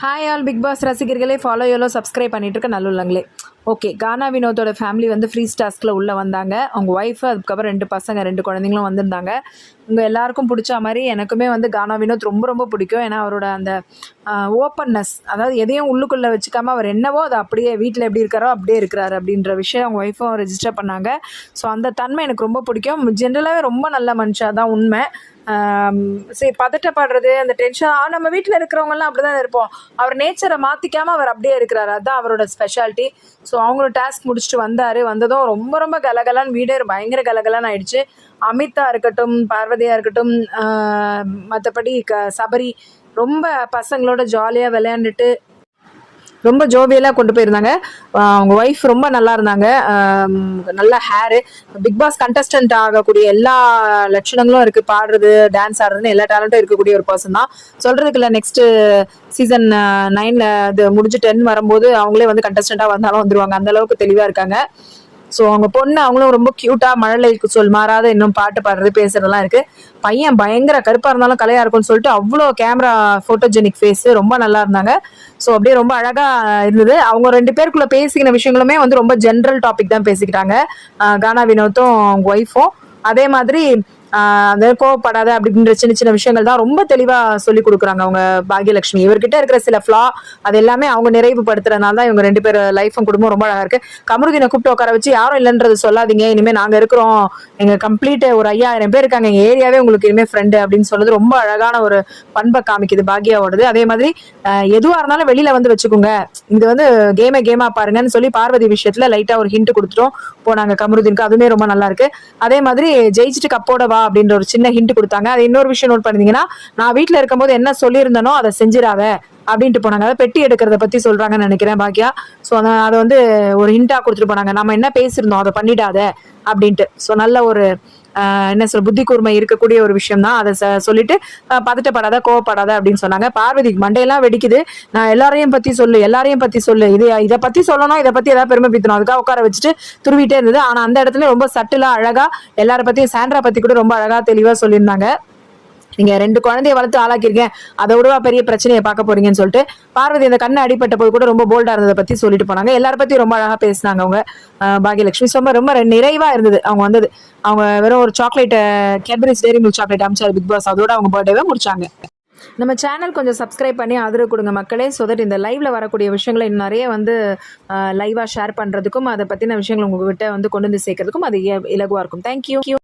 Hi all Bigg Boss ரசிகர்களே, follow yolo subscribe பண்ணிட்டு இருக்க நல்லுள்ளங்களே. ஓகே, கானா வினோத்தோட ஃபேமிலி வந்து ஃப்ரீ டாஸ்கில் உள்ளே வந்தாங்க. அவங்க ஒய்ஃபு, அதுக்கப்புறம் 2 பசங்க 2 குழந்தைங்களும் வந்திருந்தாங்க. உங்கள் எல்லாருக்கும் பிடிச்ச மாதிரி எனக்குமே வந்து கானா வினோத் ரொம்ப ரொம்ப பிடிக்கும். ஏன்னா அவரோட அந்த ஓப்பன்னஸ், அதாவது எதையும் உள்ளுக்குள்ளே வச்சுக்காமல் அவர் என்னவோ அதை அப்படியே வீட்டில் எப்படி இருக்காரோ அப்படியே இருக்கிறாரு அப்படின்ற விஷயம் அவங்க ஒய்ஃபும் ரெஜிஸ்டர் பண்ணாங்க. ஸோ அந்த தன்மை எனக்கு ரொம்ப பிடிக்கும். ஜென்ரலாகவே ரொம்ப நல்ல மனுஷன் தான் உண்மை. சரி, பதட்டப்படுறது, அந்த டென்ஷன் நம்ம வீட்டில் இருக்கிறவங்கலாம் அப்படி தான் இருப்போம். அவர் நேச்சரை மாற்றிக்காமல் அவர் அப்படியே இருக்கிறாரு. அதுதான் அவரோட ஸ்பெஷாலிட்டி. ஸோ அவங்களும் டாஸ்க் முடிச்சுட்டு வந்ததும் ரொம்ப ரொம்ப கலகலான்னு, வீடே பயங்கர கலகலான்னு ஆயிடுச்சு. அமிதா இருக்கட்டும், பார்வதியாக இருக்கட்டும், மற்றபடி சபரி ரொம்ப பசங்களோட ஜாலியாக விளையாண்டுட்டு ரொம்ப ஜோவியலாக கொண்டு போயிருந்தாங்க. அவங்க ஒய்ஃப் ரொம்ப நல்லா இருந்தாங்க. நல்ல ஹேரு, பிக் பாஸ் கண்டஸ்டன்ட் ஆகக்கூடிய எல்லா லட்சணங்களும் இருக்குது. பாடுறது, டான்ஸ் ஆடுறதுன்னு எல்லா டேலண்ட்டும் இருக்கக்கூடிய ஒரு பர்சன் தான். சொல்கிறதுக்கு இல்லை, நெக்ஸ்ட்டு சீசன் 9 இது முடிஞ்சு 10 வரும்போது அவங்களே வந்து கண்டஸ்டண்ட்டாக வந்தாலும் வந்துருவாங்க. அந்த அளவுக்கு தெளிவாக இருக்காங்க. ஸோ அவங்க பொண்ணு அவங்களும் ரொம்ப க்யூட்டாக மழலைக்கு சொல் மாறாத இன்னும் பாட்டு பாடுறது, பேசுறதெல்லாம் இருக்குது. பையன் பயங்கர கருப்பாக இருந்தாலும் கலையாக இருக்கும்னு சொல்லிட்டு அவ்வளோ கேமரா ஃபோட்டோஜெனிக் ஃபேஸு, ரொம்ப நல்லா இருந்தாங்க. ஸோ அப்படியே ரொம்ப அழகாக இருந்தது. அவங்க 2 பேருக்குள்ளே பேசிக்கின விஷயங்களுமே வந்து ரொம்ப ஜென்ரல் டாபிக் தான் பேசிக்கிட்டாங்க, கானா வினோத்தும் அவங்க ஒய்ஃபும். அதே மாதிரி அந்த கோவப்படாத அப்படின்ற சின்ன சின்ன விஷயங்கள் தான் ரொம்ப தெளிவாக சொல்லி கொடுக்குறாங்க அவங்க பாக்யலட்சுமி. இவர்கிட்ட இருக்கிற சில ஃப்ளா அது எல்லாமே அவங்க நிறைவுபடுத்துறதுனால தான் இவங்க 2 பேர் லைஃபும் குடும்பம் ரொம்ப அழகா இருக்கு. கமருதீனை கூப்பிட்டு உட்கார வச்சு யாரும் இல்லைன்றது சொல்லாதீங்க, இனிமேல் நாங்கள் இருக்கிறோம், எங்க கம்ப்ளீட் ஒரு 5000 பேர் இருக்காங்க, எங்க ஏரியாவே உங்களுக்கு இனிமேல் ஃப்ரெண்டு அப்படின்னு சொல்றது ரொம்ப அழகான ஒரு பண்பை காமிக்குது பாக்யாவோடது. அதே மாதிரி எதுவாக இருந்தாலும் வெளியில வந்து வச்சுக்கோங்க, இது வந்து கேமா பாருங்கன்னு சொல்லி பார்வதி விஷயத்துல லைட்டா ஒரு ஹிண்ட் கொடுத்துட்டோம் போனாங்க கமருதீனுக்கு. அதுவுமே ரொம்ப நல்லா இருக்கு. அதே மாதிரி ஜெயிச்சுட்டு கப்போட வா அப்படின்ற ஒரு சின்ன ஹிண்ட் கொடுத்தாங்க. அது இன்னொரு விஷயம் நோட் பண்ணிங்கன்னா, நான் வீட்டில் இருக்கும்போது என்ன சொல்லியிருந்தனோ அதை செஞ்சிடாத அப்படின்ட்டு போனாங்க. அதை பெட்டி எடுக்கிறத பத்தி சொல்றாங்கன்னு நினைக்கிறேன் பாக்யா. ஸோ அதை வந்து ஒரு ஹிண்டா கொடுத்துட்டு போனாங்க, நம்ம என்ன பேசியிருந்தோம் அதை பண்ணிடாத அப்படின்ட்டு. ஸோ நல்ல ஒரு என்ன சொல்ற புத்தி கூர்மை இருக்கக்கூடிய ஒரு விஷயம் தான். அதை சொல்லிட்டு பதட்டப்படாத, கோவப்படாத அப்படின்னு சொன்னாங்க. பார்வதிக்கு மண்டையெல்லாம் வெடிக்குது. நான் எல்லாரையும் பத்தி சொல்லு, இதை பத்தி சொல்லணும், இதை பத்தி ஏதாவது பெருமை பீத்தணும், அதுக்காக உட்கார வச்சுட்டு துருவிட்டே இருந்தது. ஆனா அந்த இடத்துல ரொம்ப சட்டிலா அழகா எல்லாரை பத்தியும், சாண்ட்ரா பத்தி கூட ரொம்ப அழகா தெளிவா சொல்லியிருந்தாங்க. நீங்க 2 குழந்தைய வளர்த்து ஆளாக்கிருக்கேன், அதை விடவா பெரிய பிரச்சனையை பார்க்க போறீங்கன்னு சொல்லிட்டு பார்வதி அந்த கண்ணு அடிப்பட்ட போது கூட ரொம்ப போல்டா இருந்ததை பத்தி சொல்லிட்டு போனாங்க. எல்லார பத்தியும் ரொம்ப அழகா பேசினாங்க அவங்க பாக்யலட்சுமி. ரொம்ப நிறைவா இருந்தது அவங்க வந்தது. அவங்க வெறும் ஒரு chocolate, Cadbury's dairy milk chocolate அமிச்சாரு பிக் பாஸ், அதோட அவங்க பர்த்டேவை முடிச்சாங்க. நம்ம சேனல் கொஞ்சம் சப்ஸ்கிரைப் பண்ணி ஆதரவு கொடுங்க மக்களே. ஸோ தட் இந்த லைவ்ல வரக்கூடிய விஷயங்களை இன்னும் நிறைய வந்து லைவா ஷேர் பண்றதுக்கும், அதை பத்தின விஷயங்கள் உங்ககிட்ட வந்து கொண்டு வந்து சேர்க்கறதுக்கும் அது இலகுவா இருக்கும். தேங்க்யூ.